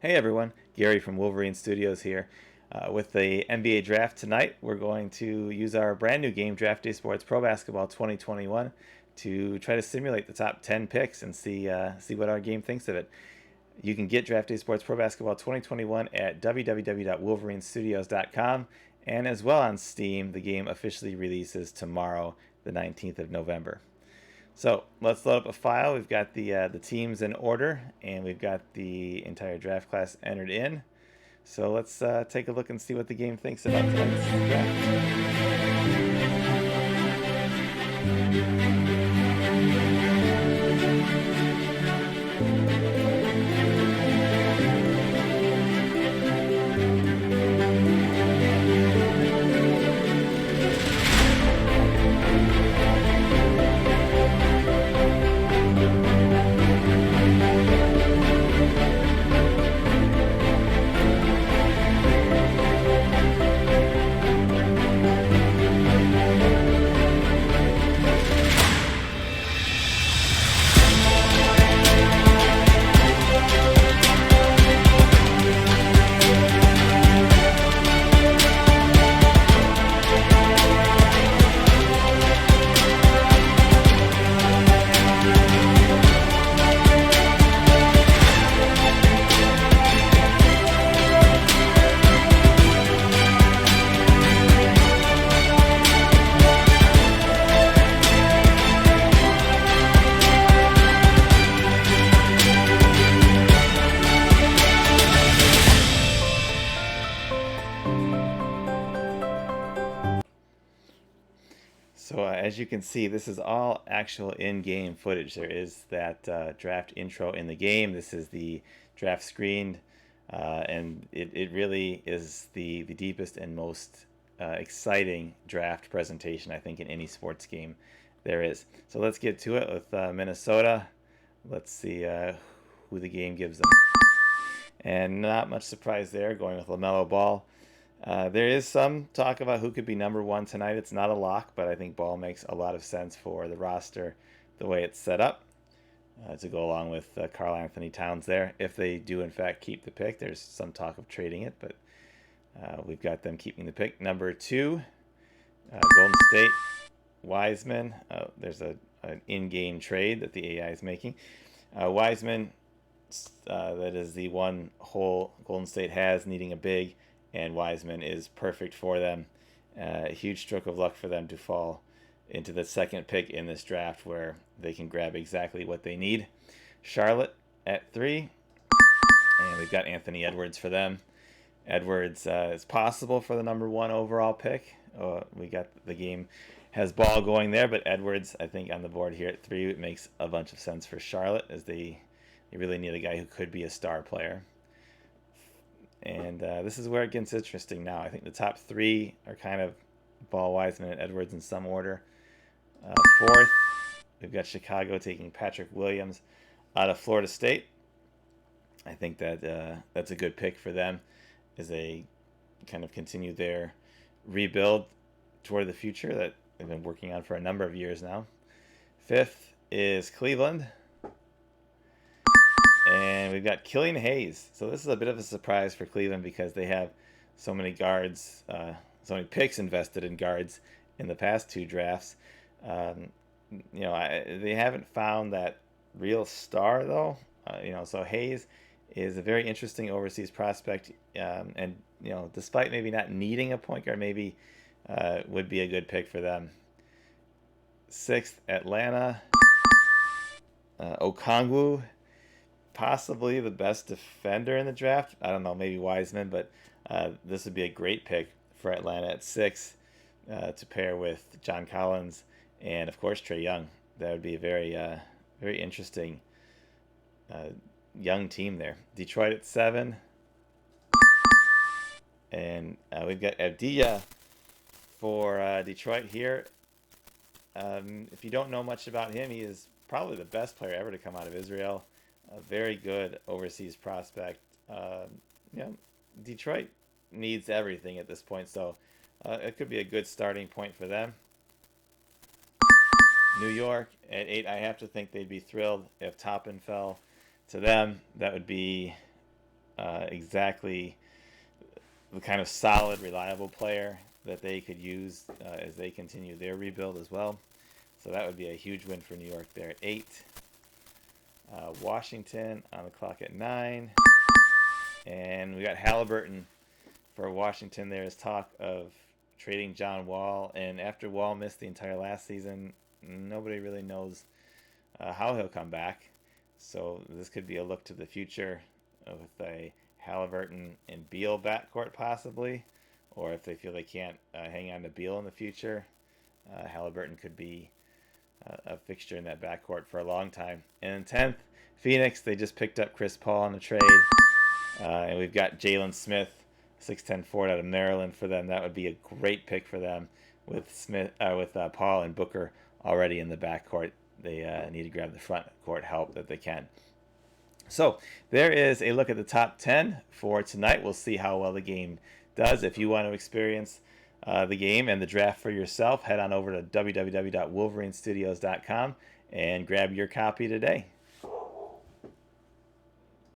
Hey everyone, Gary from Wolverine Studios here. With the NBA draft tonight, we're going to use our brand new game, Draft Day Sports Pro Basketball 2021, to try to simulate the top 10 picks and see what our game thinks of it. You can get Draft Day Sports Pro Basketball 2021 at www.wolverinestudios.com and as well on Steam. The game officially releases tomorrow, the 19th of November. So let's load up a file. We've got the teams in order, and we've got the entire draft class entered in. So let's take a look and see what the game thinks about tonight's draft. So as you can see, this is all actual in-game footage. There is that draft intro in the game. This is the draft screen, and it really is the deepest and most exciting draft presentation, I think, in any sports game there is. So let's get to it with Minnesota. Let's see who the game gives them. And not much surprise there, going with LaMelo Ball. There is some talk about who could be number one tonight. It's not a lock, but I think Ball makes a lot of sense for the roster, the way it's set up, to go along with Karl Anthony Towns there. If they do, in fact, keep the pick, there's some talk of trading it, but we've got them keeping the pick. Number two, Golden State, Wiseman. There's an in-game trade that the AI is making. Wiseman, that is the one hole Golden State has, needing a big, and Wiseman is perfect for them. A huge stroke of luck for them to fall into the second pick in this draft where they can grab exactly what they need. Charlotte at 3, and we've got Anthony Edwards for them. Edwards is possible for the number 1 overall pick. We got the game has Ball going there, but Edwards, I think, on the board here at 3, it makes a bunch of sense for Charlotte, as they really need a guy who could be a star player. And this is where it gets interesting now. I think the top 3 are kind of Ball, Wiseman, and Edwards in some order. Fourth, we've got Chicago taking Patrick Williams out of Florida State. I think that that's a good pick for them as they kind of continue their rebuild toward the future that they've been working on for a number of years now. Fifth is Cleveland. And we've got Killian Hayes. So this is a bit of a surprise for Cleveland because they have so many guards, so many picks invested in guards in the past 2 drafts. They haven't found that real star though. So Hayes is a very interesting overseas prospect, and despite maybe not needing a point guard, maybe would be a good pick for them. 6th, Atlanta. Okongwu, possibly the best defender in the draft. I don't know, maybe Wiseman, but this would be a great pick for Atlanta at 6 to pair with John Collins and, of course, Trae Young. That would be a very interesting young team there. Detroit at 7. And we've got Avdija for Detroit here. If you don't know much about him, he is probably the best player ever to come out of Israel. A very good overseas prospect. Detroit needs everything at this point, so it could be a good starting point for them. New York at 8, I have to think they'd be thrilled if Toppin fell to them. That would be exactly the kind of solid, reliable player that they could use as they continue their rebuild as well. So that would be a huge win for New York there at 8. Washington on the clock at 9. And we got Halliburton for Washington. There's talk of trading John Wall. And after Wall missed the entire last season, nobody really knows how he'll come back. So this could be a look to the future with a Halliburton and Beal backcourt possibly. Or if they feel they can't hang on to Beal in the future, Halliburton could be a fixture in that backcourt for a long time. And in 10th, Phoenix, they just picked up Chris Paul in a trade. And we've got Jalen Smith, 6'10" forward out of Maryland for them. That would be a great pick for them with Paul and Booker already in the backcourt. They need to grab the front court help that they can. So there is a look at the top 10 for tonight. We'll see how well the game does. If you want to experience the game and the draft for yourself, head on over to www.wolverinestudios.com and grab your copy today.